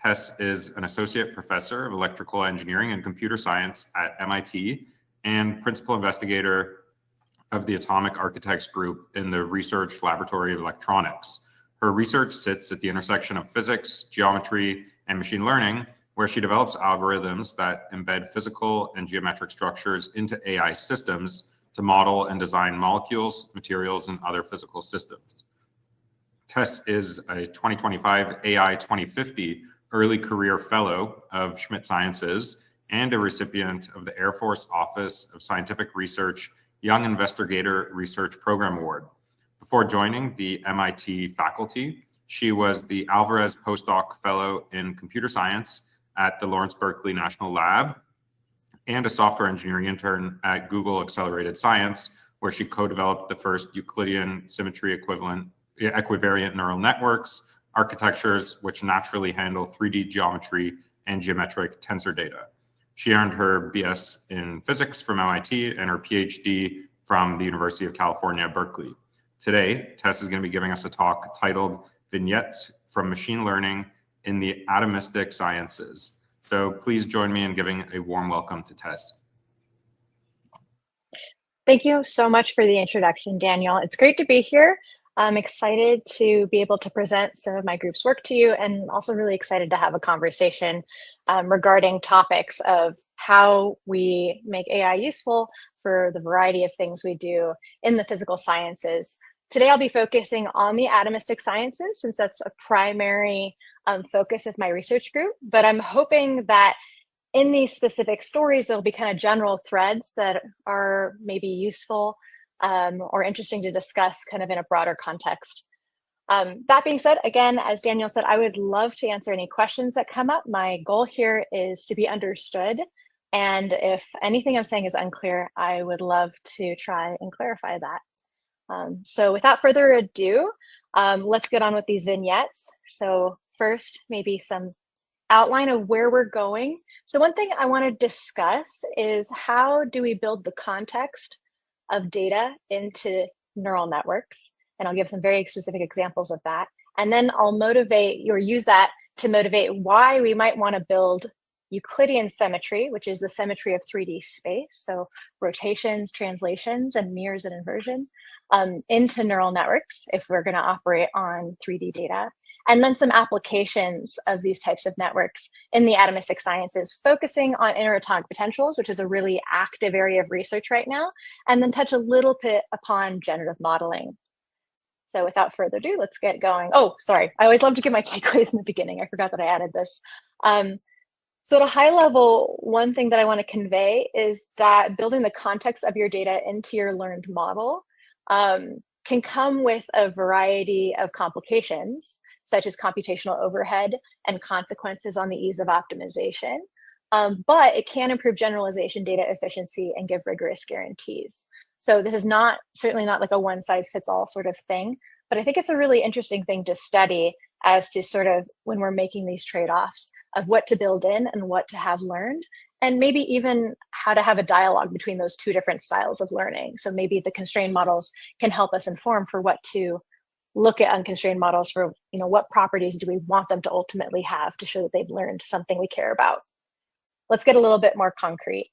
Tess is an associate professor of electrical engineering and computer science at MIT and principal investigator of the Atomic Architects Group in the Research Laboratory of Electronics. Her research sits at the intersection of physics, geometry, and machine learning, where she develops algorithms that embed physical and geometric structures into AI systems to model and design molecules, materials, and other physical systems. Tess is a 2025 AI 2050 Early Career Fellow of Schmidt Sciences and a recipient of the Air Force Office of Scientific Research Young Investigator Research Program Award. Before joining the MIT faculty, she was the Alvarez Postdoc Fellow in Computer Science at the Lawrence Berkeley National Lab and a software engineering intern at Google Accelerated Science, where she co-developed the first Euclidean symmetry equivariant neural networks, architectures which naturally handle 3D geometry and geometric tensor data. She earned her BS in physics from MIT and her PhD from the University of California, Berkeley. Today, Tess is going to be giving us a talk titled Vignettes from Machine Learning in the Atomistic Sciences. So please join me in giving a warm welcome to Tess. Thank you so much for the introduction, Daniel. It's great to be here. I'm excited to be able to present some of my group's work to you, and also really excited to have a conversation regarding topics of how we make AI useful for the variety of things we do in the physical sciences. Today, I'll be focusing on the atomistic sciences, since that's a primary focus of my research group, but I'm hoping that in these specific stories, there'll be kind of general threads that are maybe useful or interesting to discuss kind of in a broader context. That being said, again, as Daniel said, I would love to answer any questions that come up. My goal here is to be understood. And if anything I'm saying is unclear, I would love to try and clarify that. So without further ado, let's get on with these vignettes. So first, maybe some outline of where we're going. So one thing I want to discuss is how do we build the context of data into neural networks? And I'll give some very specific examples of that. And then I'll motivate or use that to motivate why we might want to build Euclidean symmetry, which is the symmetry of 3D space. So rotations, translations, and mirrors and inversion into neural networks if we're going to operate on 3D data. And then some applications of these types of networks in the atomistic sciences, focusing on interatomic potentials, which is a really active area of research right now, and then touch a little bit upon generative modeling. So without further ado, let's get going. Oh, sorry, I always love to give my takeaways in the beginning. I forgot that I added this. So at a high level, one thing that I want to convey is that building the context of your data into your learned model can come with a variety of complications, such as computational overhead and consequences on the ease of optimization. But it can improve generalization data efficiency and give rigorous guarantees. So this is certainly not like a one size fits all sort of thing, but I think it's a really interesting thing to study as to sort of when we're making these trade-offs of what to build in and what to have learned, and maybe even how to have a dialogue between those two different styles of learning. So maybe the constrained models can help us inform for what to look at unconstrained models for, what properties do we want them to ultimately have to show that they've learned something we care about. Let's get a little bit more concrete.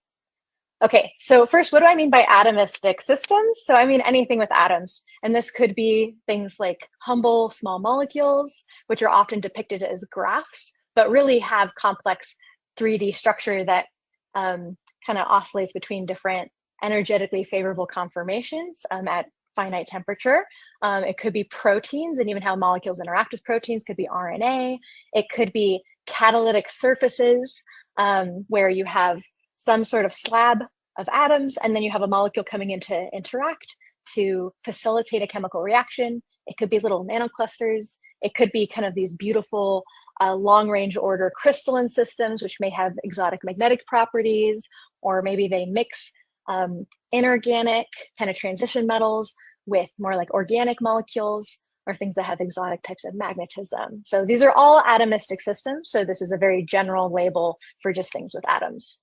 Okay, so first, what do I mean by atomistic systems? So I mean anything with atoms, and this could be things like humble small molecules, which are often depicted as graphs, but really have complex 3D structure that kind of oscillates between different energetically favorable conformations at finite temperature. It could be proteins and even how molecules interact with proteins, could be RNA. It could be catalytic surfaces where you have some sort of slab of atoms, and then you have a molecule coming in to interact to facilitate a chemical reaction. It could be little nanoclusters. It could be kind of these beautiful long-range order crystalline systems, which may have exotic magnetic properties, or maybe they mix inorganic kind of transition metals with more like organic molecules, or things that have exotic types of magnetism. So these are all atomistic systems. So this is a very general label for just things with atoms.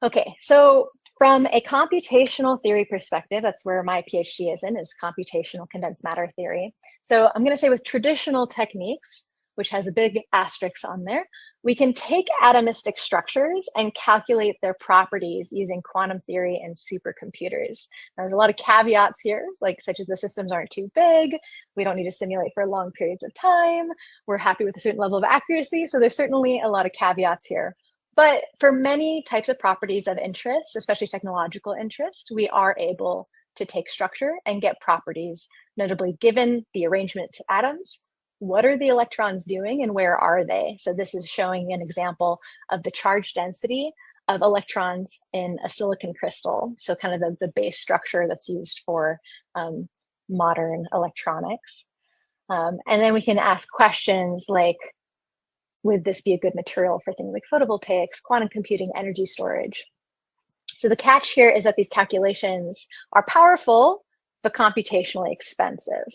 Okay, so from a computational theory perspective, that's where my PhD is computational condensed matter theory. So I'm going to say with traditional techniques, which has a big asterisk on there, we can take atomistic structures and calculate their properties using quantum theory and supercomputers. Now, there's a lot of caveats here, like such as the systems aren't too big, we don't need to simulate for long periods of time, we're happy with a certain level of accuracy, so there's certainly a lot of caveats here. But for many types of properties of interest, especially technological interest, we are able to take structure and get properties, notably given the arrangement of atoms, what are the electrons doing and where are they? So this is showing an example of the charge density of electrons in a silicon crystal. So kind of the base structure that's used for modern electronics. And then we can ask questions like, would this be a good material for things like photovoltaics, quantum computing, energy storage? So the catch here is that these calculations are powerful, but computationally expensive.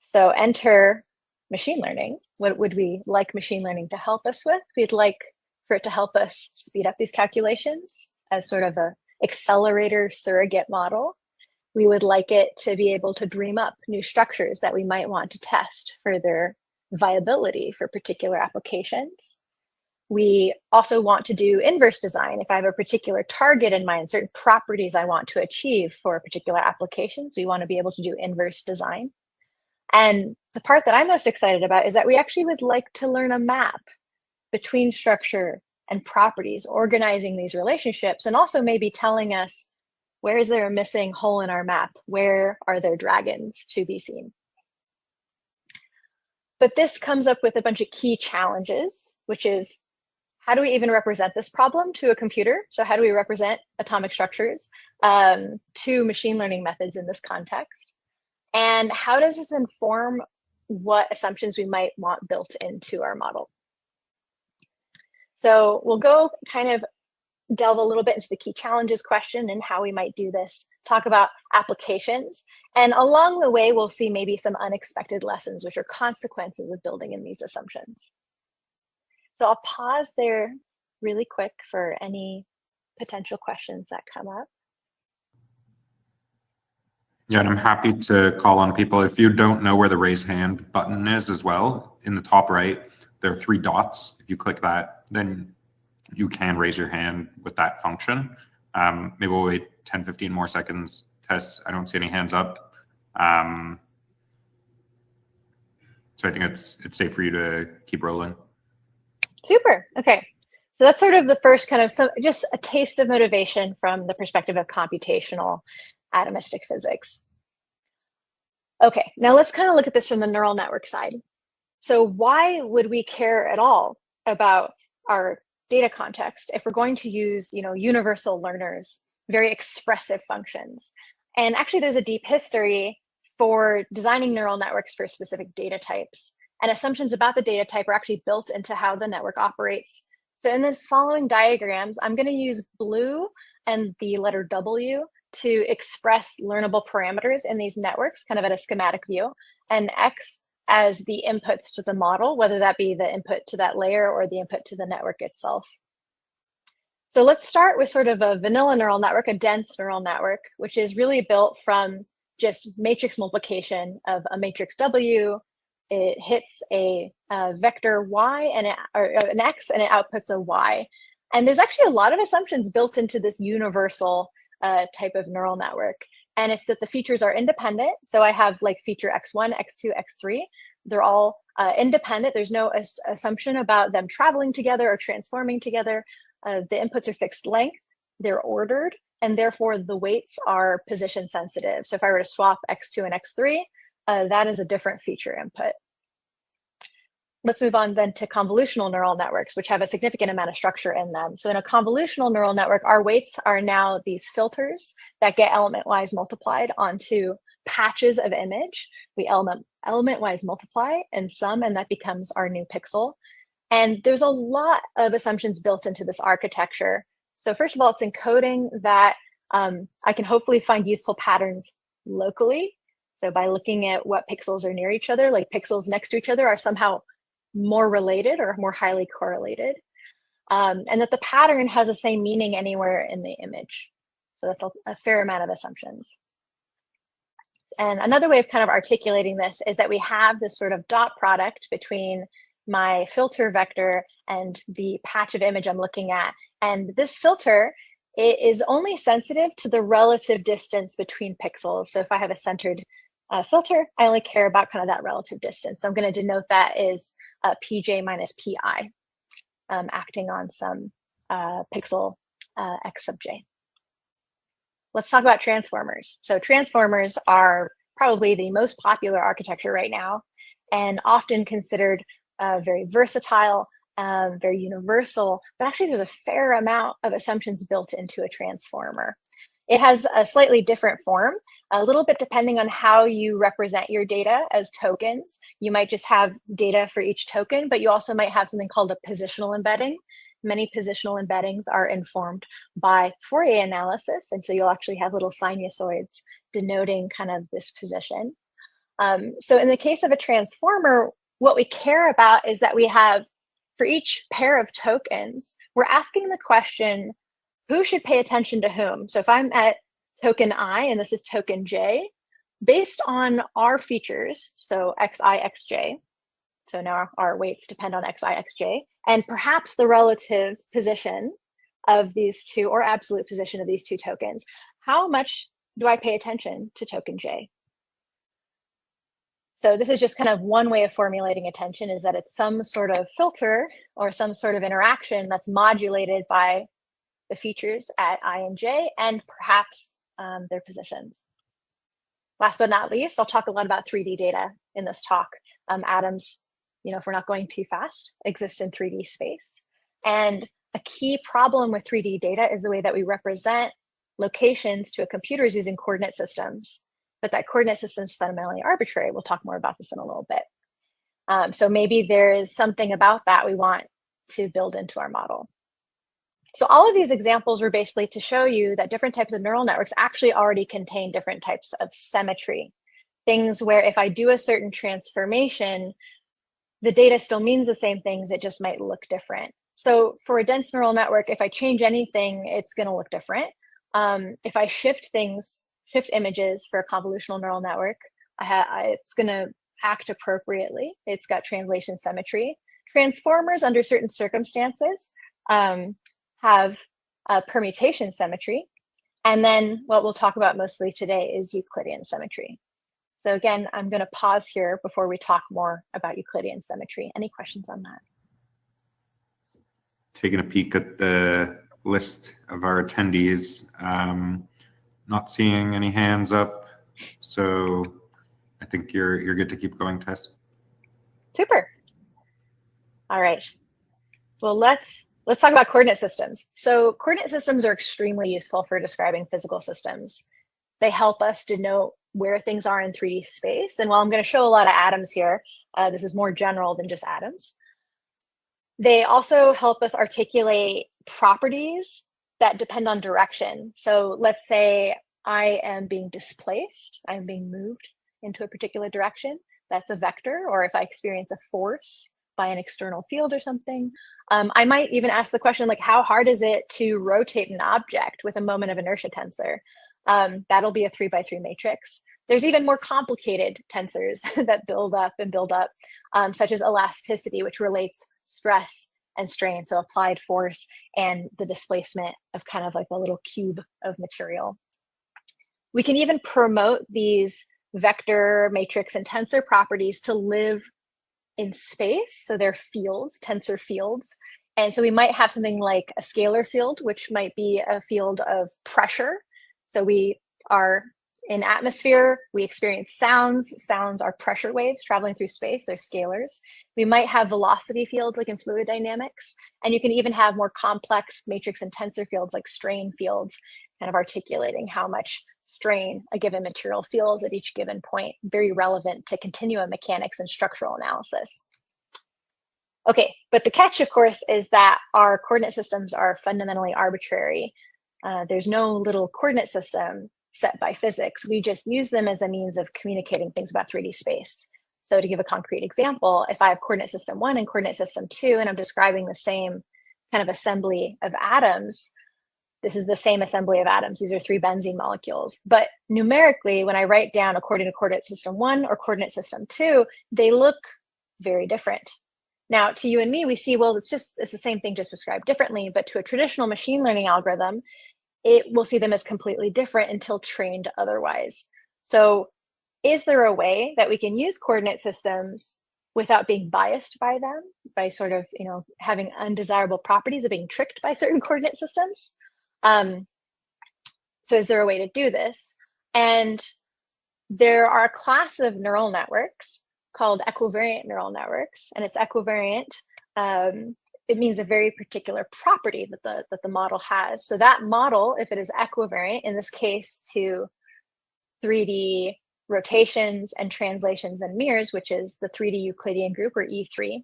So enter machine learning. What would we like machine learning to help us with? We'd like for it to help us speed up these calculations as sort of an accelerator surrogate model. We would like it to be able to dream up new structures that we might want to test for their viability for particular applications. We also want to do inverse design. If I have a particular target in mind, certain properties I want to achieve for particular applications, we want to be able to do inverse design. And the part that I'm most excited about is that we actually would like to learn a map between structure and properties, organizing these relationships, and also maybe telling us, where is there a missing hole in our map? Where are there dragons to be seen? But this comes up with a bunch of key challenges, which is, how do we even represent this problem to a computer? So how do we represent atomic structures to machine learning methods in this context? And how does this inform what assumptions we might want built into our model? So we'll go kind of delve a little bit into the key challenges question and how we might do this, talk about applications, and along the way, we'll see maybe some unexpected lessons, which are consequences of building in these assumptions. So I'll pause there really quick for any potential questions that come up. Yeah, and I'm happy to call on people. If you don't know where the raise hand button is as well, in the top right, there are 3 dots. If you click that, then you can raise your hand with that function. Maybe we'll wait 10, 15 more seconds. Tess, I don't see any hands up. So I think it's safe for you to keep rolling. Super, okay. So that's sort of the first kind of, just a taste of motivation from the perspective of computational atomistic physics. Okay, now let's kind of look at this from the neural network side. So why would we care at all about our data context if we're going to use, universal learners, very expressive functions? And actually there's a deep history for designing neural networks for specific data types, and assumptions about the data type are actually built into how the network operates. So in the following diagrams, I'm going to use blue and the letter W to express learnable parameters in these networks, kind of at a schematic view, and X as the inputs to the model, whether that be the input to that layer or the input to the network itself. So let's start with sort of a vanilla neural network, a dense neural network, which is really built from just matrix multiplication of a matrix W. It hits a vector Y or an X, and it outputs a Y. And there's actually a lot of assumptions built into this universal type of neural network. And it's that the features are independent. So I have like feature X1, X2, X3. They're all independent. There's no assumption about them traveling together or transforming together. The inputs are fixed length, they're ordered, and therefore the weights are position sensitive. So if I were to swap X2 and X3, that is a different feature input. Let's move on then to convolutional neural networks, which have a significant amount of structure in them. So in a convolutional neural network, our weights are now these filters that get element-wise multiplied onto patches of image. We element-wise multiply and sum, and that becomes our new pixel. And there's a lot of assumptions built into this architecture. So first of all, it's encoding that I can hopefully find useful patterns locally. So by looking at what pixels are near each other, like pixels next to each other are somehow more related or more highly correlated. And that the pattern has the same meaning anywhere in the image. So that's a fair amount of assumptions. And another way of kind of articulating this is that we have this sort of dot product between my filter vector and the patch of image I'm looking at. And this filter, it is only sensitive to the relative distance between pixels. So if I have a centered filter, I only care about kind of that relative distance. So I'm going to denote that as pj minus pi, acting on some pixel x sub j. Let's talk about transformers. So transformers are probably the most popular architecture right now, and often considered very versatile, very universal, but actually there's a fair amount of assumptions built into a transformer. It has a slightly different form, a little bit depending on how you represent your data as tokens. You might just have data for each token, but you also might have something called a positional embedding. Many positional embeddings are informed by Fourier analysis, and so you'll actually have little sinusoids denoting kind of this position. So in the case of a transformer, what we care about is that we have, for each pair of tokens, we're asking the question, who should pay attention to whom? So if I'm at token I and this is token j, based on our features, so xi, xj, so now our weights depend on xi, xj, and perhaps the relative position of these two, or absolute position of these two tokens, how much do I pay attention to token j? So this is just kind of one way of formulating attention, is that it's some sort of filter or some sort of interaction that's modulated by the features at I and j, and perhaps their positions. Last but not least, I'll talk a lot about 3D data in this talk. Atoms, if we're not going too fast, exist in 3D space. And a key problem with 3D data is the way that we represent locations to a computer is using coordinate systems. But that coordinate system is fundamentally arbitrary. We'll talk more about this in a little bit. So maybe there is something about that we want to build into our model. So all of these examples were basically to show you that different types of neural networks actually already contain different types of symmetry. Things where if I do a certain transformation, the data still means the same things, it just might look different. So for a dense neural network, if I change anything, it's going to look different. If I shift images for a convolutional neural network, it's going to act appropriately. It's got translation symmetry. Transformers, under certain circumstances, have permutation symmetry. And then what we'll talk about mostly today is Euclidean symmetry. So again, I'm going to pause here before we talk more about Euclidean symmetry. Any questions on that? Taking a peek at the list of our attendees, not seeing any hands up, so I think you're good to keep going, Tess. Super. All right. Well, let's talk about coordinate systems. So coordinate systems are extremely useful for describing physical systems. They help us denote where things are in 3D space. And while I'm going to show a lot of atoms here, this is more general than just atoms. They also help us articulate properties that depend on direction. So let's say I am being displaced, I'm being moved into a particular direction. That's a vector. Or if I experience a force by an external field or something, I might even ask the question, like, how hard is it to rotate an object with a moment of inertia tensor? That'll be a 3x3 matrix. There's even more complicated tensors that build up, such as elasticity, which relates stress and strain, so applied force and the displacement of kind of like a little cube of material. We can even promote these vector, matrix, and tensor properties to live in space. So they're fields, tensor fields. And so we might have something like a scalar field, which might be a field of pressure. So we are in atmosphere, we experience sounds. Sounds are pressure waves traveling through space, they're scalars. We might have velocity fields like in fluid dynamics. And you can even have more complex matrix and tensor fields like strain fields, kind of articulating how much strain a given material feels at each given point, very relevant to continuum mechanics and structural analysis. Okay, but the catch, of course, is that our coordinate systems are fundamentally arbitrary. There's no little coordinate system set by physics. We just use them as a means of communicating things about 3D space. So to give a concrete example, if I have coordinate system 1 and coordinate system 2, and I'm describing the same kind of assembly of atoms, this is the same assembly of atoms. These are 3 benzene molecules. But numerically, when I write down according to coordinate system 1 or coordinate system 2, they look very different. Now, to you and me, we see, well, it's the same thing, just described differently. But to a traditional machine learning algorithm, it will see them as completely different until trained otherwise. So is there a way that we can use coordinate systems without being biased by them, by sort of, having undesirable properties of being tricked by certain coordinate systems? So is there a way to do this? And there are a class of neural networks called equivariant neural networks, and it's equivariant. It means a very particular property that the model has. So that model, if it is equivariant, in this case to 3D rotations and translations and mirrors, which is the 3D Euclidean group, or E3,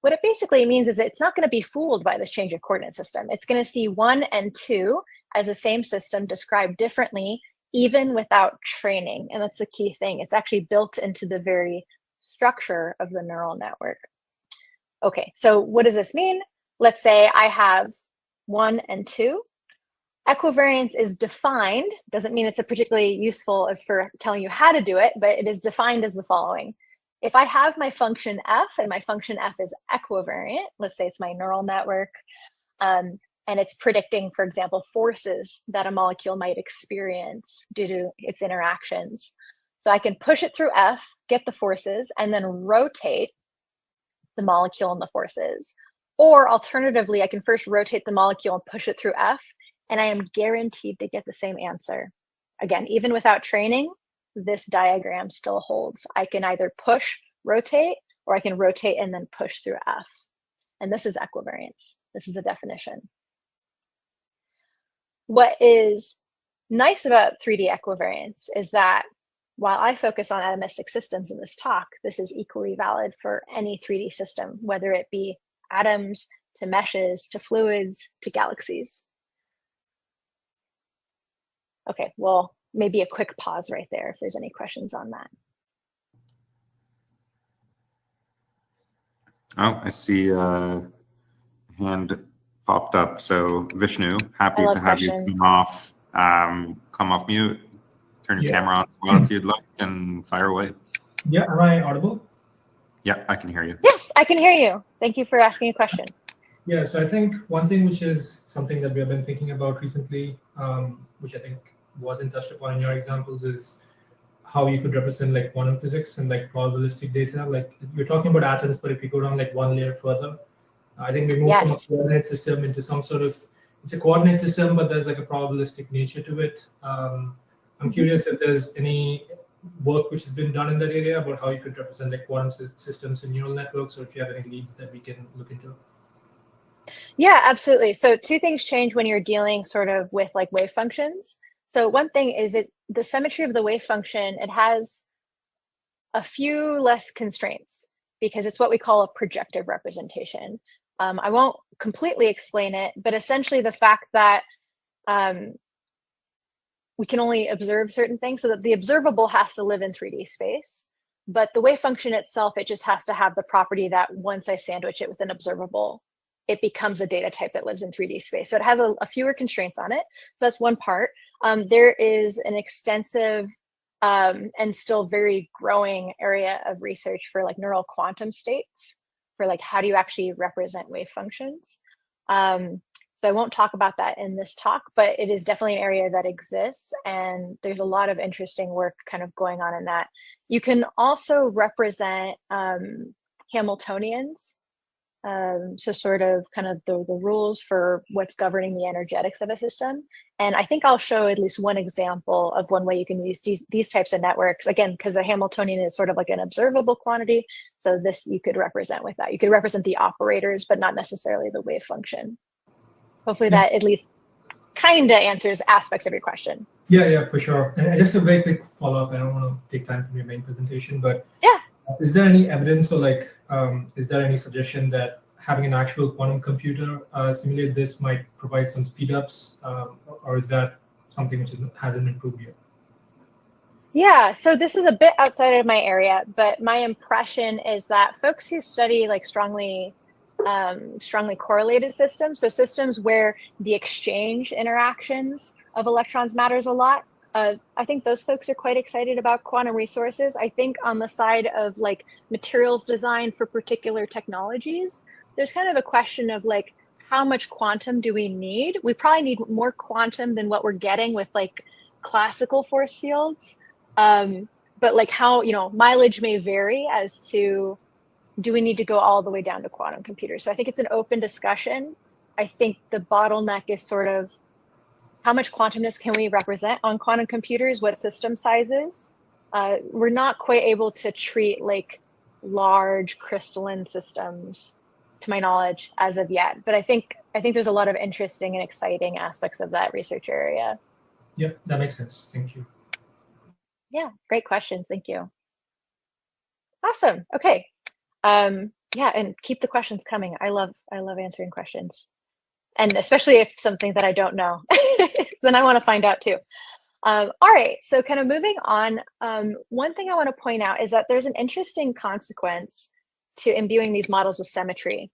what it basically means is it's not going to be fooled by this change of coordinate system. It's going to see 1 and 2 as the same system described differently, even without training. And that's the key thing. It's actually built into the very structure of the neural network. Okay, so what does this mean? Let's say I have 1 and 2. Equivariance is defined, doesn't mean it's a particularly useful as for telling you how to do it, but it is defined as the following. If I have my function f, and my function f is equivariant, let's say it's my neural network, and it's predicting, for example, forces that a molecule might experience due to its interactions. So I can push it through f, get the forces, and then rotate the molecule and the forces. Or alternatively, I can first rotate the molecule and push it through f, and I am guaranteed to get the same answer. Again, even without training, this diagram still holds. I can either push, rotate, or I can rotate and then push through f. And this is equivariance. This is the definition. What is nice about 3D equivariance is that while I focus on atomistic systems in this talk, this is equally valid for any 3D system, whether it be atoms, to meshes, to fluids, to galaxies. Okay, well, maybe a quick pause right there if there's any questions on that. Oh, I see a hand popped up. So Vishnu, happy to have you come off mute. Turn your camera on as well if you'd like, and fire away. Yeah, am I audible? Yeah, I can hear you. Yes, I can hear you. Thank you for asking a question. Yeah, so I think one thing which is something that we have been thinking about recently, which I think wasn't touched upon in your examples, is how you could represent like quantum physics and like probabilistic data. Like you're talking about atoms, but if you go down like 1 layer further, I think we move from a coordinate system into some sort of, it's a coordinate system, but there's like a probabilistic nature to it. I'm curious if there's any work which has been done in that area about how you could represent like quantum systems in neural networks, or if you have any leads that we can look into. Yeah, absolutely. So 2 things change when you're dealing sort of with like wave functions. So one thing is the symmetry of the wave function, it has a few less constraints because it's what we call a projective representation. I won't completely explain it, but essentially the fact that we can only observe certain things, so that the observable has to live in 3D space, but the wave function itself, it just has to have the property that once I sandwich it with an observable, it becomes a data type that lives in 3D space. So it has a fewer constraints on it. So that's one part. There is an extensive and still very growing area of research for like neural quantum states, for like how do you actually represent wave functions. So I won't talk about that in this talk, but it is definitely an area that exists, and there's a lot of interesting work kind of going on in that. You can also represent Hamiltonians. So sort of kind of the rules for what's governing the energetics of a system. And I think I'll show at least one example of one way you can use these types of networks. Again, because a Hamiltonian is sort of like an observable quantity. So this you could represent with that. You could represent the operators, but not necessarily the wave function. Hopefully that at least kind of answers aspects of your question. Yeah, for sure. And just a very quick follow-up. I don't want to take time from your main presentation, but yeah. Is there any evidence or like, is there any suggestion that having an actual quantum computer simulate this might provide some speed ups, or is that something which hasn't been proved yet? Yeah, so this is a bit outside of my area, but my impression is that folks who study like strongly strongly correlated systems. So systems where the exchange interactions of electrons matters a lot. I think those folks are quite excited about quantum resources. I think on the side of like materials design for particular technologies, there's kind of a question of like, how much quantum do we need? We probably need more quantum than what we're getting with like classical force fields. But like how, mileage may vary as to, do we need to go all the way down to quantum computers? So I think it's an open discussion. I think the bottleneck is sort of how much quantumness can we represent on quantum computers, what system sizes? We're not quite able to treat like large crystalline systems, to my knowledge, as of yet. But I think there's a lot of interesting and exciting aspects of that research area. Yep, that makes sense. Thank you. Yeah, great questions. Thank you. Awesome. Okay. Yeah, and keep the questions coming. I love answering questions, and especially if something that I don't know, then I want to find out too. All right, so kind of moving on. One thing I want to point out is that there's an interesting consequence to imbuing these models with symmetry.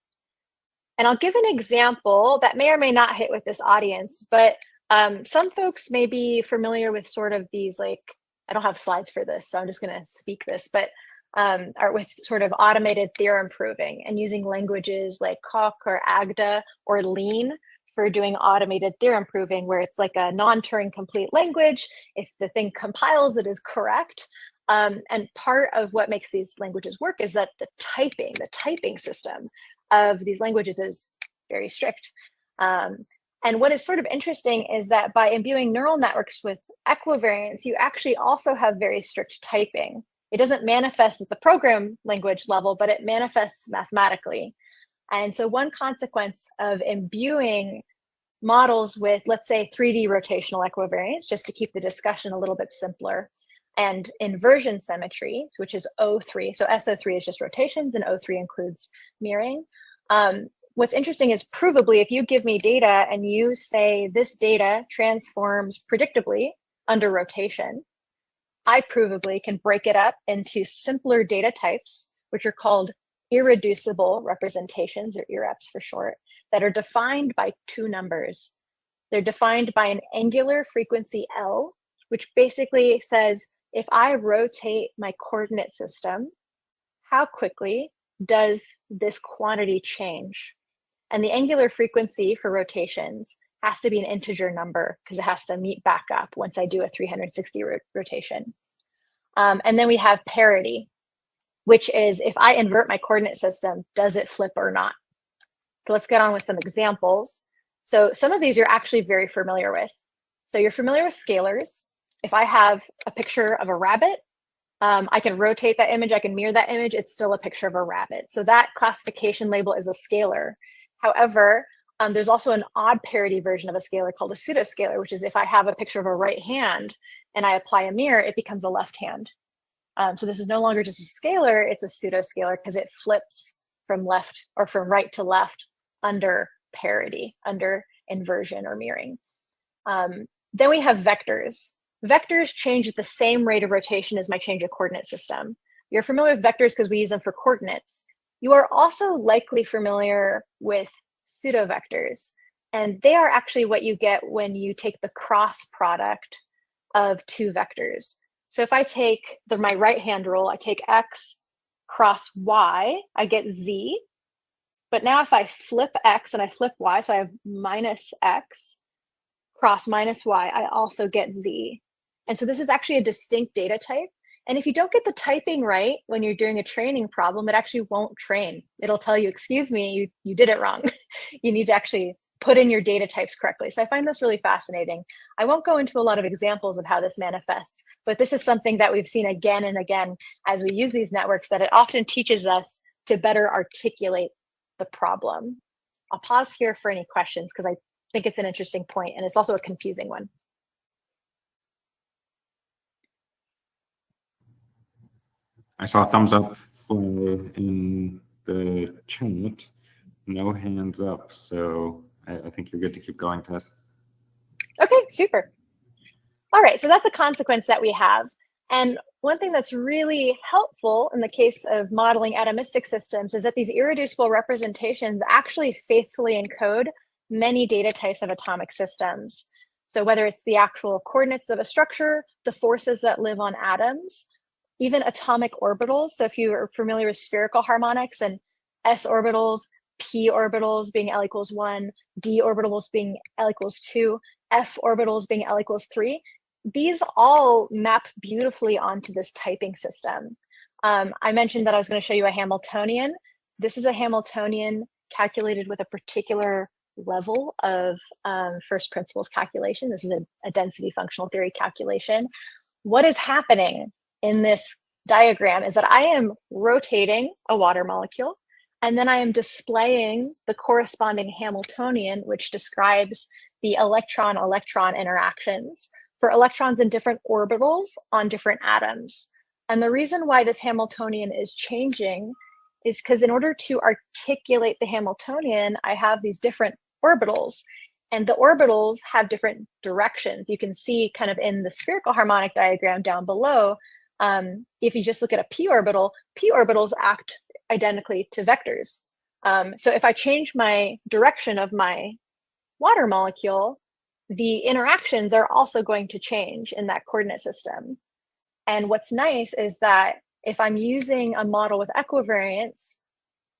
And I'll give an example that may or may not hit with this audience, but some folks may be familiar with sort of these, like, I don't have slides for this, so I'm just going to speak this, but are with sort of automated theorem proving and using languages like Coq or Agda or Lean for doing automated theorem proving, where it's like a non-Turing complete language. If the thing compiles, it is correct. And part of what makes these languages work is that the typing system of these languages is very strict. And what is sort of interesting is that by imbuing neural networks with equivariance, you actually also have very strict typing. It doesn't manifest at the program language level, but it manifests mathematically. And so one consequence of imbuing models with, let's say, 3D rotational equivariance, just to keep the discussion a little bit simpler, and inversion symmetry, which is O3. So SO3 is just rotations, and O3 includes mirroring. What's interesting is provably, if you give me data and you say this data transforms predictably under rotation, I provably can break it up into simpler data types, which are called irreducible representations, or IREPs for short, that are defined by two numbers. They're defined by an angular frequency L, which basically says, if I rotate my coordinate system, how quickly does this quantity change? And the angular frequency for rotations has to be an integer number because it has to meet back up once I do a 360 rotation. And then we have parity, which is if I invert my coordinate system, does it flip or not? So let's get on with some examples. So some of these you're actually very familiar with. So you're familiar with scalars. If I have a picture of a rabbit, I can rotate that image, I can mirror that image, it's still a picture of a rabbit. So that classification label is a scalar. However, there's also an odd parity version of a scalar called a pseudoscalar, which is if I have a picture of a right hand and I apply a mirror, it becomes a left hand. So this is no longer just a scalar, it's a pseudoscalar because it flips from left or from right to left under parity, under inversion or mirroring. Then we have vectors. Vectors change at the same rate of rotation as my change of coordinate system. You're familiar with vectors because we use them for coordinates. You are also likely familiar with pseudovectors, and they are actually what you get when you take the cross product of two vectors. So if I take my right-hand rule, I take x cross y, I get z. But now if I flip x and I flip y, so I have minus x cross minus y, I also get z. And so this is actually a distinct data type. And if you don't get the typing right when you're doing a training problem, it actually won't train. It'll tell you, excuse me, you did it wrong. You need to actually put in your data types correctly. So I find this really fascinating. I won't go into a lot of examples of how this manifests, but this is something that we've seen again and again as we use these networks, that it often teaches us to better articulate the problem. I'll pause here for any questions because I think it's an interesting point and it's also a confusing one. I saw a thumbs up in the chat, no hands up. So I think you're good to keep going, Tess. Okay, super. All right, so that's a consequence that we have. And one thing that's really helpful in the case of modeling atomistic systems is that these irreducible representations actually faithfully encode many data types of atomic systems. So whether it's the actual coordinates of a structure, the forces that live on atoms, even atomic orbitals. So if you are familiar with spherical harmonics and s orbitals, p orbitals being L equals 1, d orbitals being L equals 2, f orbitals being L equals 3, these all map beautifully onto this typing system. I mentioned that I was going to show you a Hamiltonian. This is a Hamiltonian calculated with a particular level of first principles calculation. This is a density functional theory calculation. What is happening in this diagram is that I am rotating a water molecule, and then I am displaying the corresponding Hamiltonian, which describes the electron-electron interactions for electrons in different orbitals on different atoms. And the reason why this Hamiltonian is changing is because in order to articulate the Hamiltonian, I have these different orbitals, and the orbitals have different directions. You can see kind of in the spherical harmonic diagram down below, if you just look at a p orbitals act identically to vectors. So if I change my direction of my water molecule, the interactions are also going to change in that coordinate system. And what's nice is that if I'm using a model with equivariance,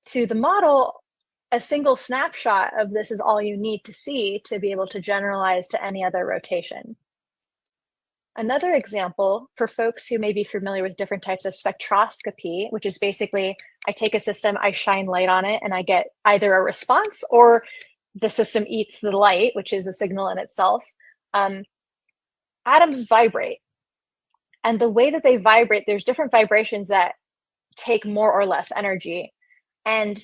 to the model, a single snapshot of this is all you need to see to be able to generalize to any other rotation. Another example for folks who may be familiar with different types of spectroscopy, which is basically I take a system, I shine light on it, and I get either a response or the system eats the light, which is a signal in itself. Atoms vibrate. And the way that they vibrate, there's different vibrations that take more or less energy. And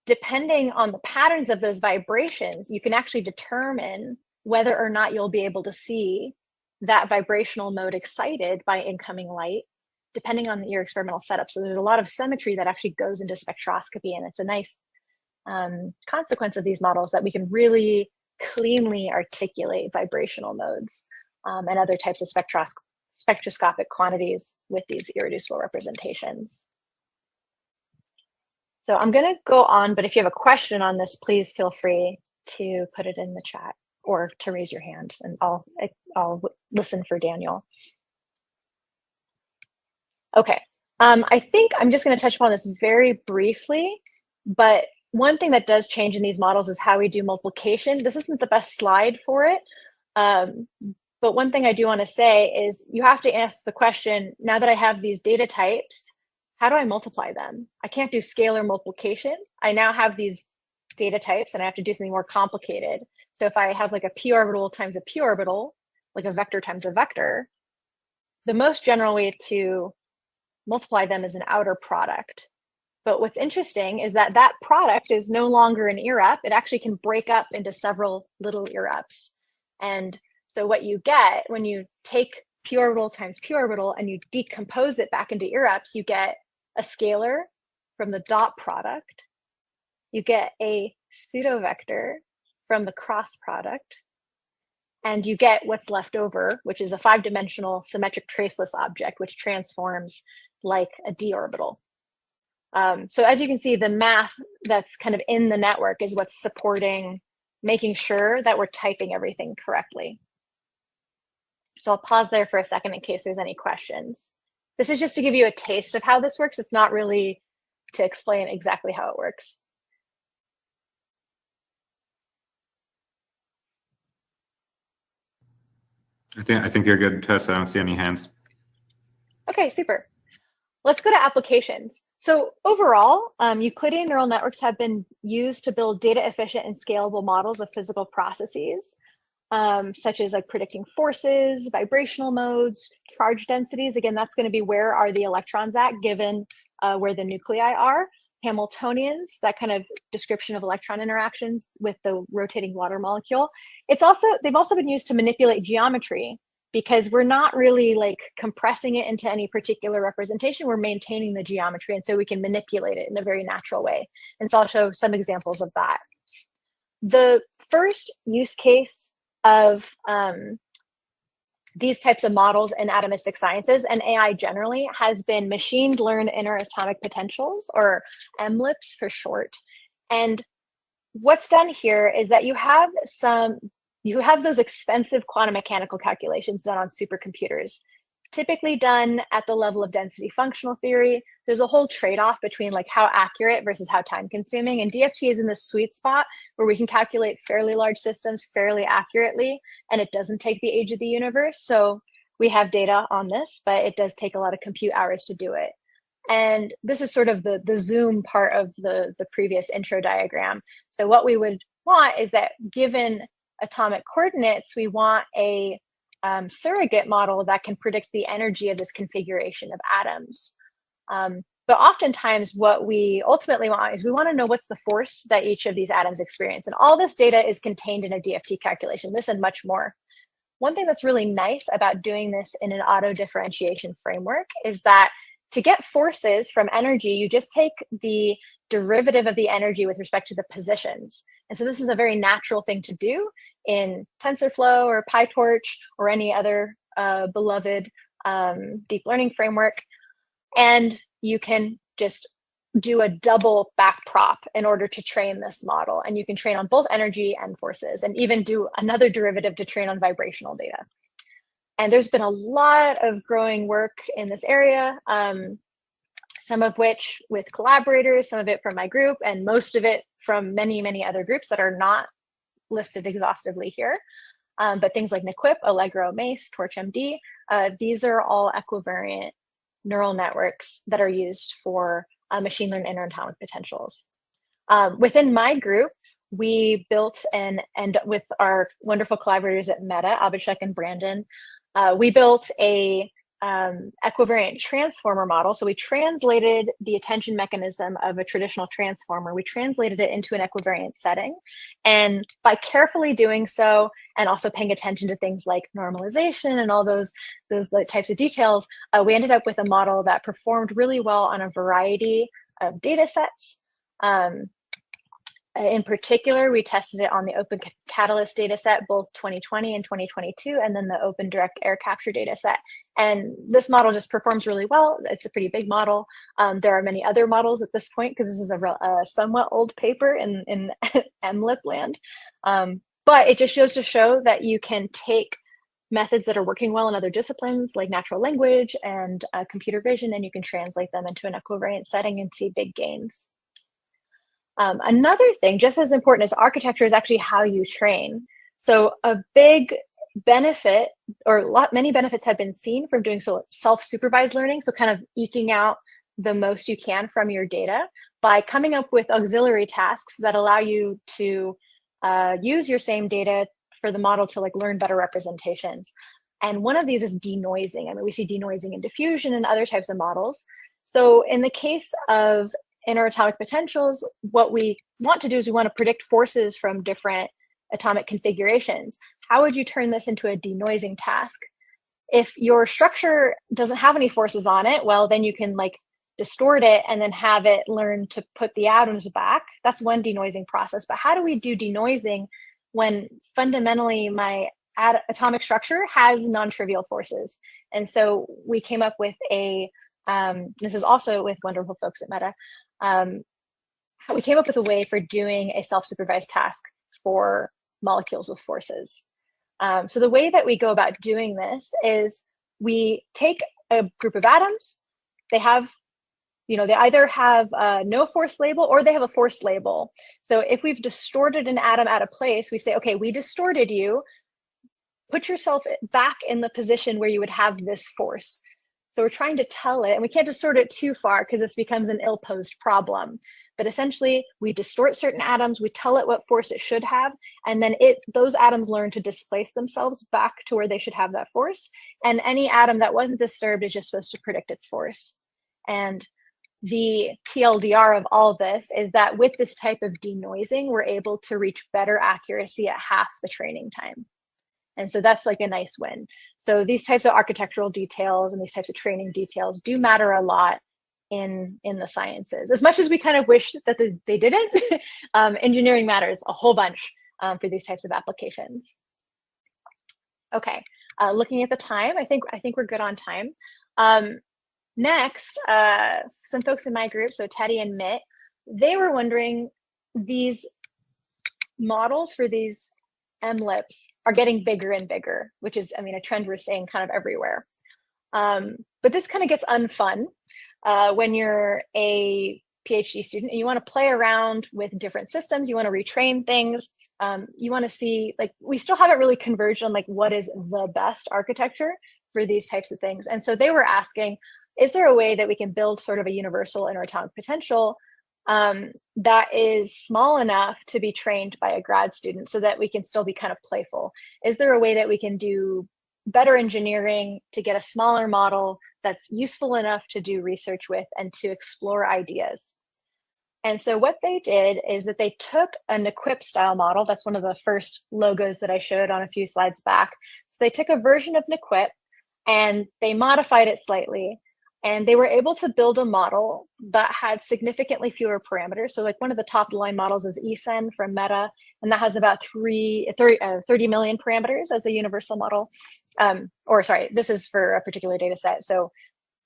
depending on the patterns of those vibrations, you can actually determine whether or not you'll be able to see that vibrational mode excited by incoming light, depending on your experimental setup. So there's a lot of symmetry that actually goes into spectroscopy, and it's a nice consequence of these models that we can really cleanly articulate vibrational modes and other types of spectroscopic quantities with these irreducible representations. So I'm going to go on, but if you have a question on this, please feel free to put it in the chat or to raise your hand, and I'll listen for Daniel. Okay, I think I'm just going to touch upon this very briefly, but one thing that does change in these models is how we do multiplication. This isn't the best slide for it, but one thing I do want to say is you have to ask the question, now that I have these data types, how do I multiply them? I can't do scalar multiplication. I now have these data types and I have to do something more complicated. So if I have like a p orbital times a p orbital, like a vector times a vector, the most general way to multiply them is an outer product. But what's interesting is that that product is no longer an irrep. It actually can break up into several little irreps. And so what you get when you take p orbital times p orbital and you decompose it back into irreps, you get a scalar from the dot product. You get a pseudo vector from the cross product. And you get what's left over, which is a 5-dimensional symmetric traceless object, which transforms like a d orbital. So as you can see, the math that's kind of in the network is what's supporting making sure that we're typing everything correctly. So I'll pause there for a second in case there's any questions. This is just to give you a taste of how this works. It's not really to explain exactly how it works. I think you're good, Tess. I don't see any hands. Okay, super. Let's go to applications. So overall, Euclidean neural networks have been used to build data efficient and scalable models of physical processes, such as like predicting forces, vibrational modes, charge densities. Again, that's going to be where are the electrons at given where the nuclei are. Hamiltonians, that kind of description of electron interactions with the rotating water molecule. They've also been used to manipulate geometry, because we're not really like compressing it into any particular representation. We're maintaining the geometry, and so we can manipulate it in a very natural way. And so I'll show some examples of that. The first use case of these types of models in atomistic sciences and AI generally has been machine learned interatomic potentials, or MLIPs for short. And what's done here is that you have those expensive quantum mechanical calculations done on supercomputers, typically done at the level of density functional theory. There's a whole trade-off between like how accurate versus how time consuming, and DFT is in the sweet spot where we can calculate fairly large systems fairly accurately, and it doesn't take the age of the universe. So we have data on this, but it does take a lot of compute hours to do it. And this is sort of the zoom part of the previous intro diagram. So what we would want is that given atomic coordinates, we want a surrogate model that can predict the energy of this configuration of atoms. But oftentimes what we ultimately want is we want to know what's the force that each of these atoms experience. And all this data is contained in a DFT calculation, this and much more. One thing that's really nice about doing this in an auto differentiation framework is that to get forces from energy, you just take the derivative of the energy with respect to the positions. And so this is a very natural thing to do in TensorFlow or PyTorch or any other beloved deep learning framework. And you can just do a double backprop in order to train this model. And you can train on both energy and forces, and even do another derivative to train on vibrational data. And there's been a lot of growing work in this area, some of which with collaborators, some of it from my group, and most of it from many, many other groups that are not listed exhaustively here. But things like NQUIP, Allegro, MACE, TorchMD, these are all equivariant neural networks that are used for machine learned interatomic potentials. Within my group, we built and with our wonderful collaborators at Meta, Abhishek and Brandon, we built a equivariant transformer model. So we translated the attention mechanism of a traditional transformer. We translated it into an equivariant setting. And by carefully doing so, and also paying attention to things like normalization and all those types of details, we ended up with a model that performed really well on a variety of data sets. In particular, we tested it on the Open Catalyst data set, both 2020 and 2022, and then the Open Direct Air Capture data set. And this model just performs really well. It's a pretty big model. There are many other models at this point because this is a somewhat old paper in MLIP land. But it just goes to show that you can take methods that are working well in other disciplines like natural language and computer vision, and you can translate them into an equivariant setting and see big gains. Another thing, just as important as architecture, is actually how you train. So a big benefit, or many benefits have been seen from doing self-supervised learning, so kind of eking out the most you can from your data by coming up with auxiliary tasks that allow you to use your same data for the model to like learn better representations. And one of these is denoising. I mean, we see denoising in diffusion and other types of models. So in the case of interatomic potentials, what we want to do is we want to predict forces from different atomic configurations. How would you turn this into a denoising task? If your structure doesn't have any forces on it, well, then you can like distort it and then have it learn to put the atoms back. That's one denoising process. But how do we do denoising when fundamentally my atomic structure has non-trivial forces? And so we came up with this is also with wonderful folks at Meta, we came up with a way for doing a self-supervised task for molecules with forces. So the way that we go about doing this is we take a group of atoms. They have, they either have no force label or they have a force label. So if we've distorted an atom at a place, we say, okay, we distorted you. Put yourself back in the position where you would have this force. So we're trying to tell it, and we can't distort it too far because this becomes an ill-posed problem. But essentially, we distort certain atoms, we tell it what force it should have, and then those atoms learn to displace themselves back to where they should have that force. And any atom that wasn't disturbed is just supposed to predict its force. And the TLDR of all this is that with this type of denoising, we're able to reach better accuracy at half the training time. And so that's like a nice win. So these types of architectural details and these types of training details do matter a lot in the sciences. As much as we kind of wish that they didn't, engineering matters a whole bunch for these types of applications. Okay, Looking at the time, I think we're good on time. Next, some folks in my group, so Teddy and Mitt, they were wondering, these models for these MLIPs are getting bigger and bigger, which is, I mean, a trend we're seeing kind of everywhere. But this kind of gets unfun when you're a PhD student and you want to play around with different systems, you want to retrain things, you want to see, like, we still haven't really converged on like what is the best architecture for these types of things. And so they were asking, is there a way that we can build sort of a universal interatomic potential that is small enough to be trained by a grad student so that we can still be kind of playful? Is there a way that we can do better engineering to get a smaller model that's useful enough to do research with and to explore ideas? And so what they did is that they took an equip style model. That's one of the first logos that I showed on a few slides back. So they took a version of equip and they modified it slightly. And they were able to build a model that had significantly fewer parameters. So like one of the top line models is ESEN from Meta, and that has about 30 million parameters as a universal model. Or sorry, this is for a particular data set. So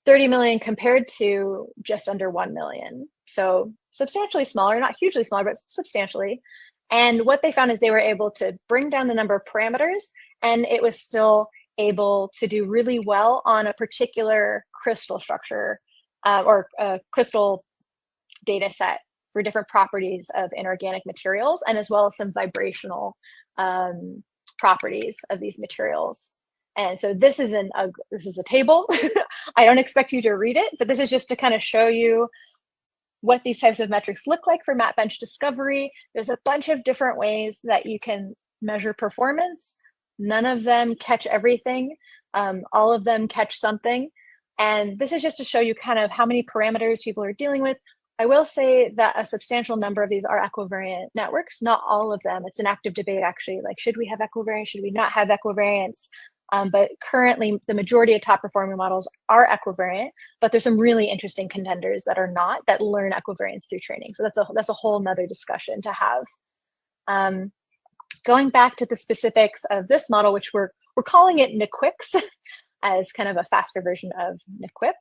30 million compared to just under 1 million. So substantially smaller, not hugely smaller, but substantially. And what they found is they were able to bring down the number of parameters, and it was still able to do really well on a particular crystal structure or a crystal data set for different properties of inorganic materials, and as well as some vibrational properties of these materials. And so this is a table. I don't expect you to read it, but this is just to kind of show you what these types of metrics look like for map bench discovery. There's a bunch of different ways that you can measure performance. None of them catch everything. All of them catch something. And this is just to show you kind of how many parameters people are dealing with. I will say that a substantial number of these are equivariant networks, not all of them. It's an active debate, actually, like, should we have equivariance? Should we not have equivariance? But currently, the majority of top performing models are equivariant, but there's some really interesting contenders that are not, that learn equivariance through training. So that's a whole nother discussion to have. Going back to the specifics of this model, which we're calling it NEQUIX as kind of a faster version of NEQUIP.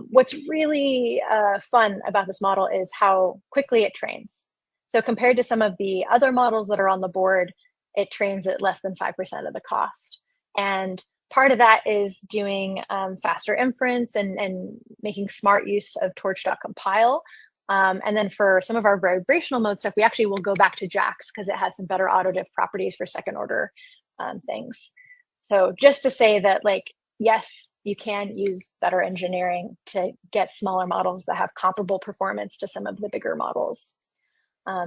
What's really fun about this model is how quickly it trains. So compared to some of the other models that are on the board, it trains at less than 5% of the cost. And part of that is doing faster inference and making smart use of torch.compile. And then for some of our vibrational mode stuff, we actually will go back to JAX because it has some better autodiff properties for second order things. So just to say that, like, yes, you can use better engineering to get smaller models that have comparable performance to some of the bigger models.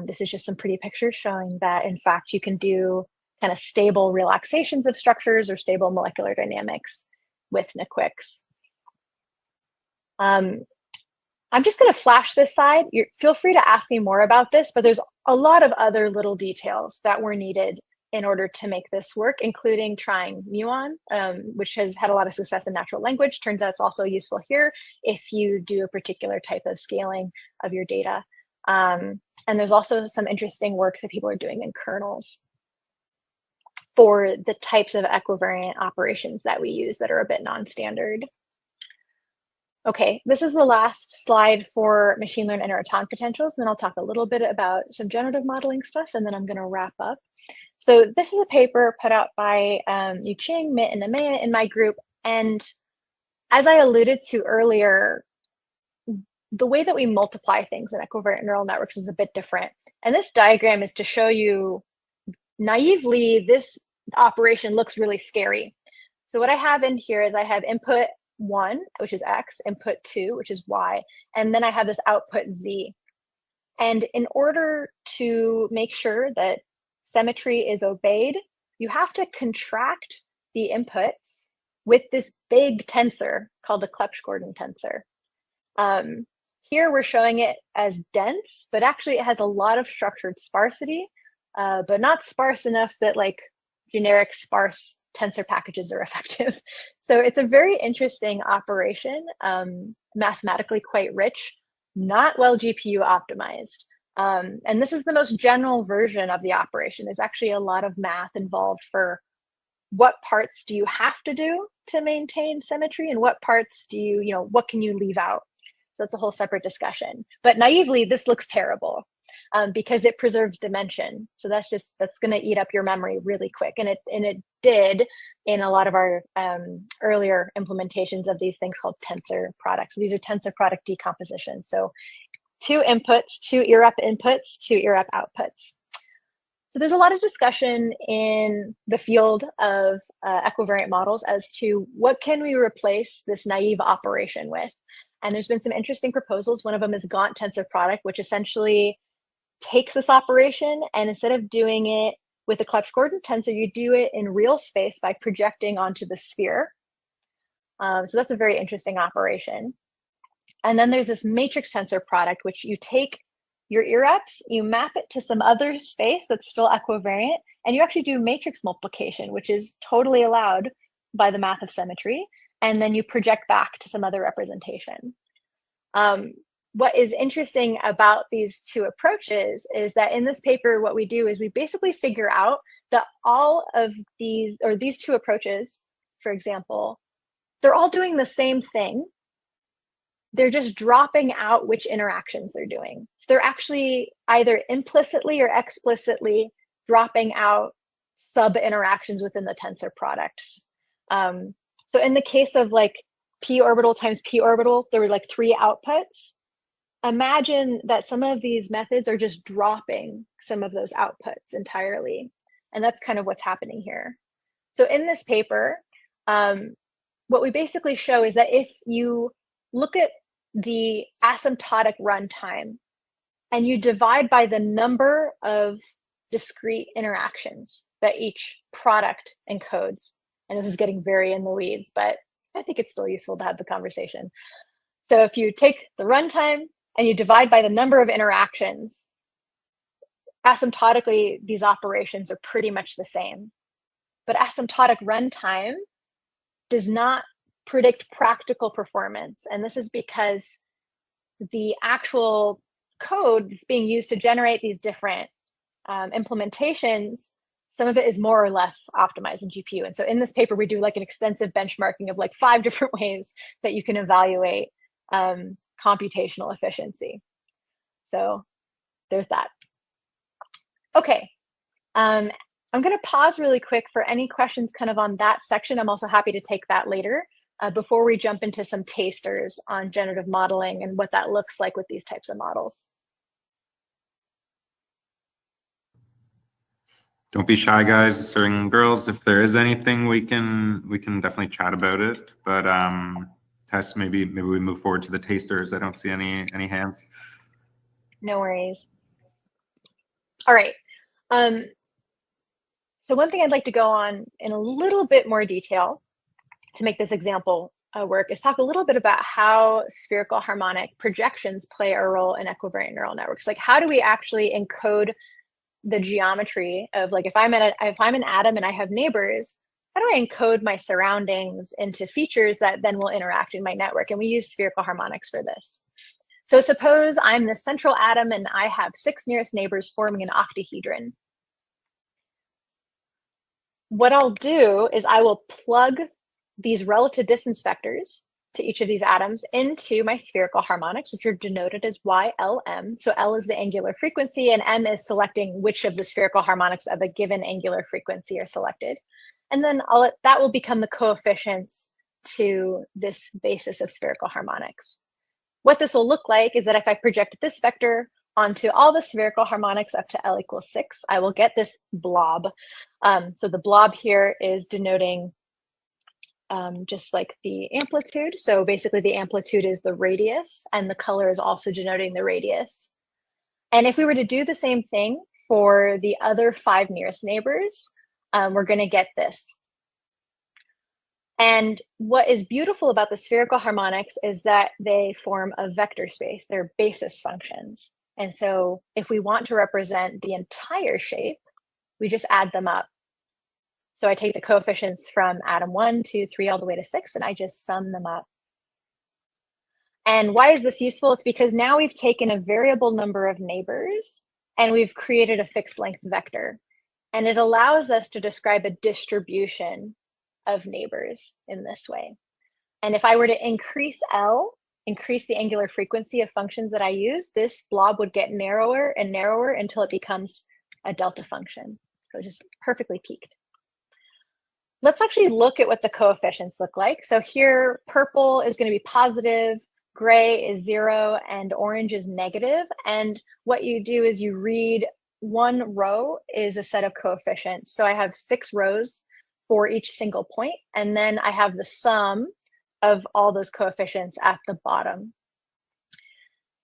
This is just some pretty pictures showing that, in fact, you can do kind of stable relaxations of structures or stable molecular dynamics with NEQUIX. I'm just going to flash this slide. Feel free to ask me more about this, but there's a lot of other little details that were needed in order to make this work, including trying muon, which has had a lot of success in natural language. Turns out it's also useful here if you do a particular type of scaling of your data. And there's also some interesting work that people are doing in kernels for the types of equivariant operations that we use that are a bit non-standard. Okay, this is the last slide for machine learned interatomic potentials. And then I'll talk a little bit about some generative modeling stuff, and then I'm going to wrap up. So this is a paper put out by Yuqing, Mitt, and Amaya in my group. And as I alluded to earlier, the way that we multiply things in equivariant neural networks is a bit different. And this diagram is to show you, naively, this operation looks really scary. So what I have in here is I have input 1, which is X, input 2, which is Y, and then I have this output Z. And in order to make sure that symmetry is obeyed, you have to contract the inputs with this big tensor called a Clebsch-Gordon tensor. Here we're showing it as dense, but actually it has a lot of structured sparsity, but not sparse enough that like generic sparse tensor packages are effective. So it's a very interesting operation, mathematically quite rich, not well GPU optimized. And this is the most general version of the operation. There's actually a lot of math involved for what parts do you have to do to maintain symmetry, and what parts do you, what can you leave out? That's a whole separate discussion. But naively, this looks terrible because it preserves dimension. So that's going to eat up your memory really quick. And it did in a lot of our earlier implementations of these things called tensor products. So these are tensor product decompositions. So 2 inputs, 2 IRAP inputs, 2 IRAP outputs. So there's a lot of discussion in the field of equivariant models as to what can we replace this naive operation with. And there's been some interesting proposals. One of them is Gantt tensor product, which essentially takes this operation, and instead of doing it with a Clebsch-Gordon tensor, you do it in real space by projecting onto the sphere. So that's a very interesting operation. And then there's this matrix tensor product, which you take your IRAPs, you map it to some other space that's still equivariant, and you actually do matrix multiplication, which is totally allowed by the math of symmetry. And then you project back to some other representation. What is interesting about these 2 approaches is that in this paper, what we do is we basically figure out that all of these 2 approaches, for example, they're all doing the same thing. They're just dropping out which interactions they're doing. So they're actually either implicitly or explicitly dropping out sub-interactions within the tensor products. So in the case of like p orbital times p orbital, there were like 3 outputs. Imagine that some of these methods are just dropping some of those outputs entirely. And that's kind of what's happening here. So in this paper, what we basically show is that if you look at the asymptotic runtime and you divide by the number of discrete interactions that each product encodes, and this is getting very in the weeds, but I think it's still useful to have the conversation. So if you take the runtime and you divide by the number of interactions, asymptotically, these operations are pretty much the same. But asymptotic runtime does not predict practical performance. And this is because the actual code that's being used to generate these different implementations, some of it is more or less optimized in GPU. And so in this paper, we do like an extensive benchmarking of like 5 different ways that you can evaluate computational efficiency. So there's that. Okay, I'm going to pause really quick for any questions kind of on that section. I'm also happy to take that later before we jump into some tasters on generative modeling and what that looks like with these types of models. Don't be shy, guys and girls. If there is anything, we can definitely chat about it. But Tess, maybe we move forward to the tasters. I don't see any hands. No worries. All right. So one thing I'd like to go on in a little bit more detail to make this example work is talk a little bit about how spherical harmonic projections play a role in equivariant neural networks. Like, how do we actually encode the geometry of, like, if I'm an atom and I have neighbors, how do I encode my surroundings into features that then will interact in my network? And we use spherical harmonics for this. So suppose I'm the central atom and I have 6 nearest neighbors forming an octahedron. What I'll do is I will plug these relative distance vectors to each of these atoms into my spherical harmonics, which are denoted as YLM. So L is the angular frequency and M is selecting which of the spherical harmonics of a given angular frequency are selected. And then that will become the coefficients to this basis of spherical harmonics. What this will look like is that if I project this vector onto all the spherical harmonics up to L equals 6, I will get this blob. So the blob here is denoting just like the amplitude. So basically the amplitude is the radius and the color is also denoting the radius. And if we were to do the same thing for the other 5 nearest neighbors, we're going to get this. And what is beautiful about the spherical harmonics is that they form a vector space. They're basis functions. And so if we want to represent the entire shape, we just add them up. So I take the coefficients from atom 1, 2, 3, all the way to 6, and I just sum them up. And why is this useful? It's because now we've taken a variable number of neighbors and we've created a fixed length vector. And it allows us to describe a distribution of neighbors in this way. And if I were to increase L, increase the angular frequency of functions that I use, this blob would get narrower and narrower until it becomes a delta function. So it's just perfectly peaked. Let's actually look at what the coefficients look like. So here, purple is going to be positive, gray is 0, and orange is negative. And what you do is you read one row is a set of coefficients. So I have 6 rows for each single point, and then I have the sum of all those coefficients at the bottom.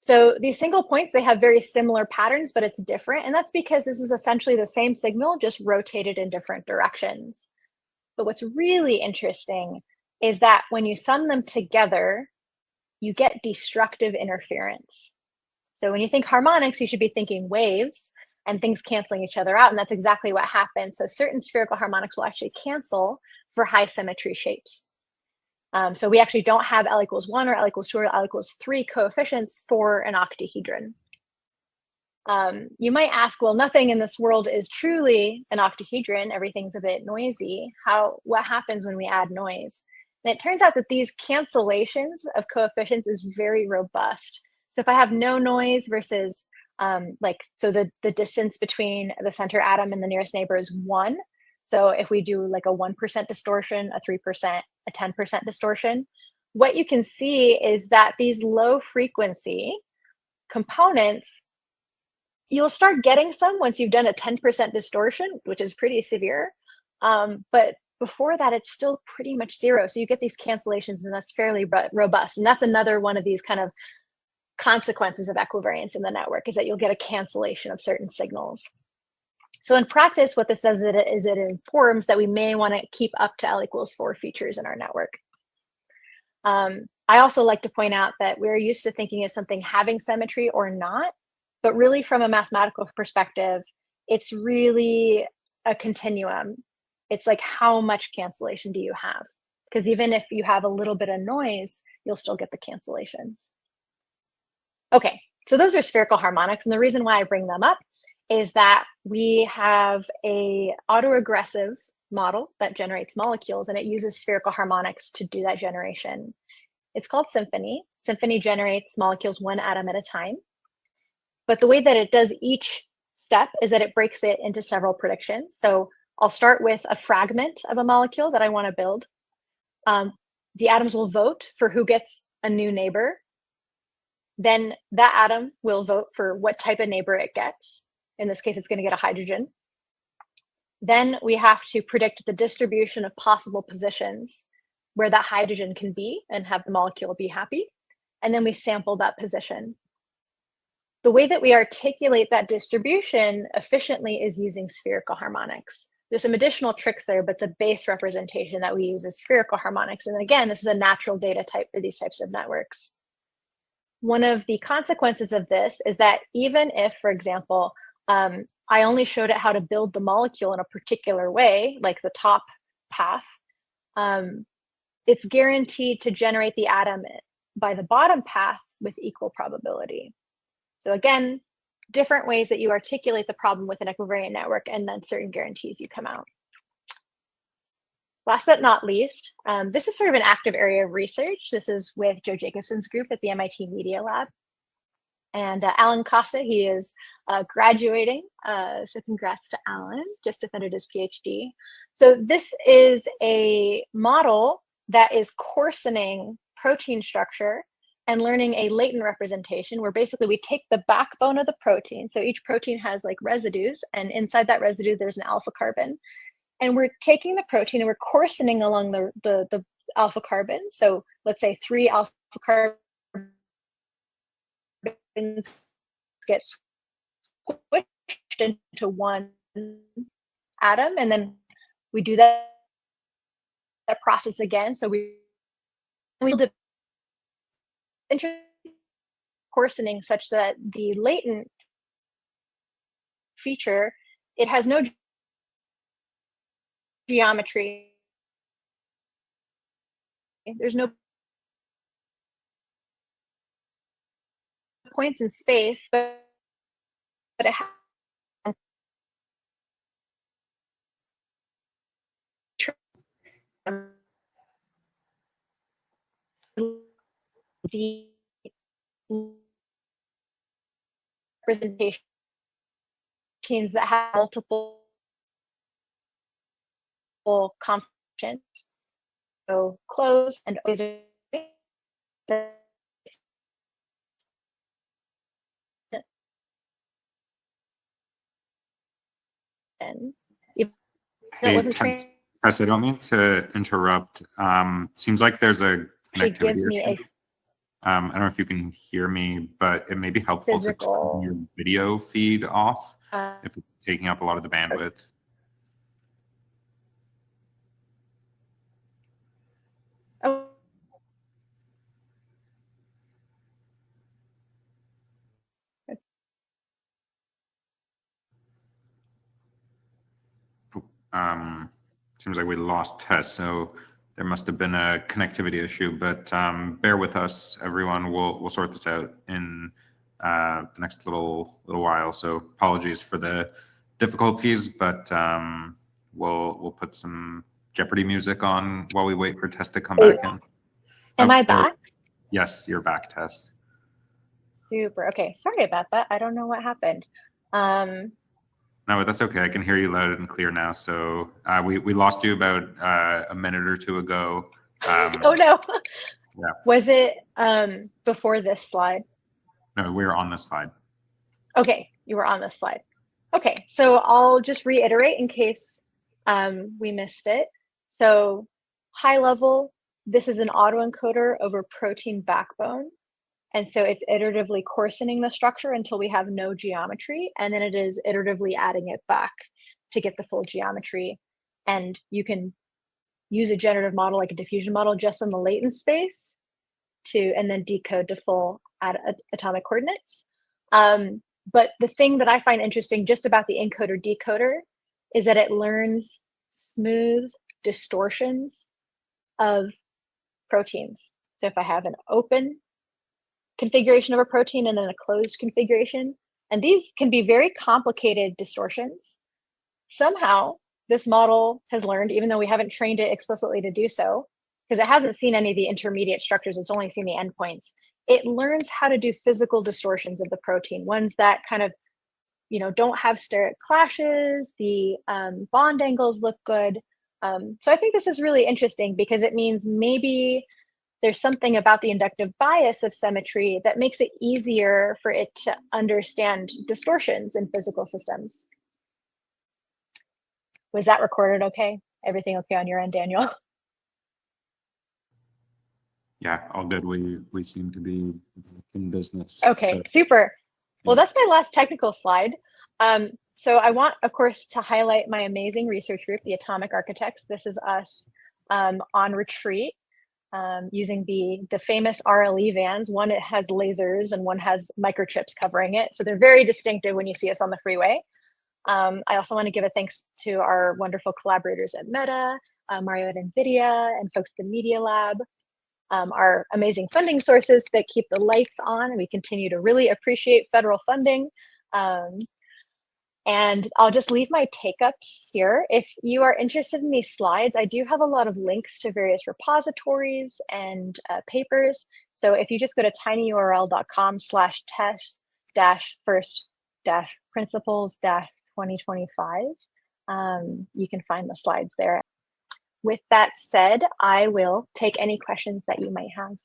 So these single points, they have very similar patterns, but it's different. And that's because this is essentially the same signal, just rotated in different directions. But what's really interesting is that when you sum them together, you get destructive interference. So when you think harmonics, you should be thinking waves and things canceling each other out. And that's exactly what happens. So certain spherical harmonics will actually cancel for high symmetry shapes. So we actually don't have L equals 1 or L equals 2 or L equals 3 coefficients for an octahedron. You might ask, well, nothing in this world is truly an octahedron. Everything's a bit noisy. What happens when we add noise? And it turns out that these cancellations of coefficients is very robust. So if I have no noise versus so the distance between the center atom and the nearest neighbor is 1. So if we do like a 1% distortion, a 3%, a 10% distortion, what you can see is that these low frequency components, you'll start getting some once you've done a 10% distortion, which is pretty severe. But before that, it's still pretty much 0. So you get these cancellations, and that's fairly robust. And that's another one of these kind of consequences of equivariance in the network, is that you'll get a cancellation of certain signals. So in practice, what this does is it informs that we may want to keep up to L equals 4 features in our network. I also like to point out that we're used to thinking of something having symmetry or not, but really from a mathematical perspective, it's really a continuum. It's like, how much cancellation do you have? Because even if you have a little bit of noise, you'll still get the cancellations. Okay, so those are spherical harmonics. And the reason why I bring them up is that we have a autoregressive model that generates molecules, and it uses spherical harmonics to do that generation. It's called Symphony. Symphony generates molecules 1 atom at a time. But the way that it does each step is that it breaks it into several predictions. So I'll start with a fragment of a molecule that I want to build. The atoms will vote for who gets a new neighbor. Then that atom will vote for what type of neighbor it gets. In this case, it's going to get a hydrogen. Then we have to predict the distribution of possible positions where that hydrogen can be and have the molecule be happy. And then we sample that position. The way that we articulate that distribution efficiently is using spherical harmonics. There's some additional tricks there, but the base representation that we use is spherical harmonics. And again, this is a natural data type for these types of networks. One of the consequences of this is that even if, for example, I only showed it how to build the molecule in a particular way, like the top path, it's guaranteed to generate the atom by the bottom path with equal probability. So again, different ways that you articulate the problem with an equivariant network, and then certain guarantees you come out. Last but not least, this is sort of an active area of research. This is with Joe Jacobson's group at the MIT Media Lab. And Alan Costa, he is graduating. So congrats to Alan, just defended his PhD. So this is a model that is coarsening protein structure and learning a latent representation, where basically we take the backbone of the protein. So each protein has like residues, and inside that residue, there's an alpha carbon. And we're taking the protein and we're coarsening along the alpha carbon. So let's say 3 alpha carbons get squished into one atom, and then we do that process again. So we do coarsening such that the latent feature, it has no geometry. There's no points in space, but it has the representations that have multiple configurations. So close and always and even though it Hey, wasn't trained, Tess, I don't mean to interrupt. Seems like there's a she connectivity gives me issue. a I don't know if you can hear me, but it may be helpful to turn physical your video feed off uh, if it's taking up a lot of the bandwidth. oh, Seems like we lost Tess, so there must have been a connectivity issue, but bear with us, everyone. We'll sort this out in the next little while. So apologies for the difficulties, but we'll put some Jeopardy music on while we wait for Tess to come back in. am I there- back? Yes, you're back, Tess. Super. Okay, sorry about that. I don't know what happened. No, but that's okay. I can hear you loud and clear now. So we lost you about a minute or two ago. Oh no. Yeah. Was it before this slide? No, we're on this slide. Okay, you were on this slide. Okay, so I'll just reiterate in case we missed it. So high level, this is an autoencoder over protein backbone. And so it's iteratively coarsening the structure until we have no geometry, and then it is iteratively adding it back to get the full geometry. And you can use a generative model like a diffusion model just in the latent space and then decode to full atomic coordinates. But the thing that I find interesting just about the encoder decoder is that it learns smooth distortions of proteins. So if I have an open configuration of a protein and then a closed configuration, and these can be very complicated distortions, somehow this model has learned, even though we haven't trained it explicitly to do so, because it hasn't seen any of the intermediate structures, it's only seen the endpoints. It learns how to do physical distortions of the protein, ones that kind of, don't have steric clashes, the bond angles look good. So I think this is really interesting because it means maybe there's something about the inductive bias of symmetry that makes it easier for it to understand distortions in physical systems. Was that recorded okay? Everything okay on your end, Daniel? Yeah, all good. We seem to be in business. Okay, so, super. Well, yeah. that's my last technical slide. So I want, of course, to highlight my amazing research group, the Atomic Architects. This is us on retreat using the famous RLE vans. One, it has lasers and one has microchips covering it. So they're very distinctive when you see us on the freeway. I also want to give a thanks to our wonderful collaborators at Meta, Mario at NVIDIA, and folks at the Media Lab. Our amazing funding sources that keep the lights on, and we continue to really appreciate federal funding. And I'll just leave my take-ups here. If you are interested in these slides, I do have a lot of links to various repositories and papers. So if you just go to tinyurl.com/tess-first-principles-2025, you can find the slides there. With that said, I will take any questions that you might have.